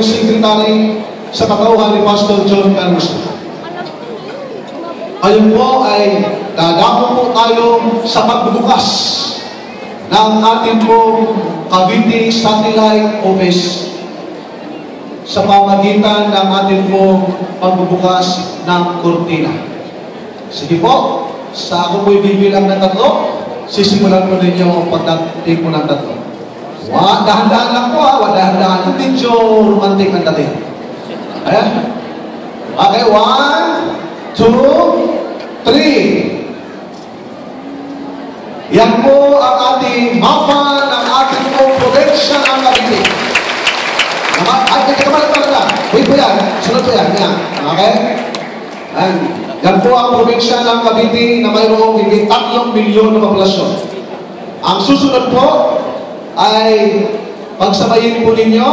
Secretary sa katauhan ni Pastor John Caruso. Ayun po ay dadako po tayo sa pagbubukas ng ating pong Cavite Satellite Office sa pamagitan ng ating pong pagbubukas ng kurtina. Sige po, sa ako po'y bibilang ng tatlo, sisimulan po ninyo ang pagdating po ng tatlo. Dahan-dahan lang po ha, dahan-dahan. Medyo romantic ang dating. Ayan. Okay, 1, 2, 3. Yan po ang ating mapa ng ating pong probinsya ng Cavite. At nagkakabalat pa na. Wait po yan. Sunod po yan. Okay? Ayan. Yan po ang probinsya ng Cavite na mayroong higit 3 milyon na populasyon. Ang susunod po ay pagsabayin po ninyo.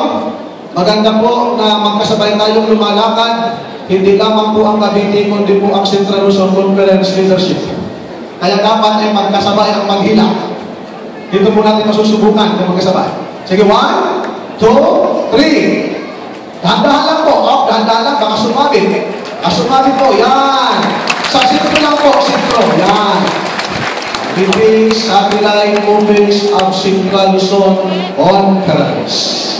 Maganda po na magkasabay tayong lumalakad. Hindi lamang po ang Cavite, kundi po ang Central Luzon Conference Leadership. Kaya dapat ay magkasabay ang paghila. Dito po natin masusubukan kung magkasabay. Sige, 1, 2, 3. Dahan-dahan lang po. Dahan-dahan lang. Baka sumabit. Sumabit po. Yan. Sa sentro lang po. Sentro. Yan. Cavite Satellite Office of Central Luzon Conference.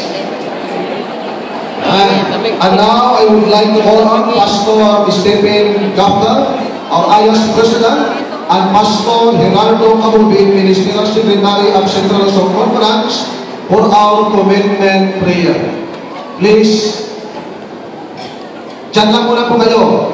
And now I would like to call on Pastor Stephen Gafter, our IOS President, and Pastor Gerardo Cabubin, Ministerial Secretary of Central Luzon Conference, for our commitment prayer. Please, dyan lang muna po kayo.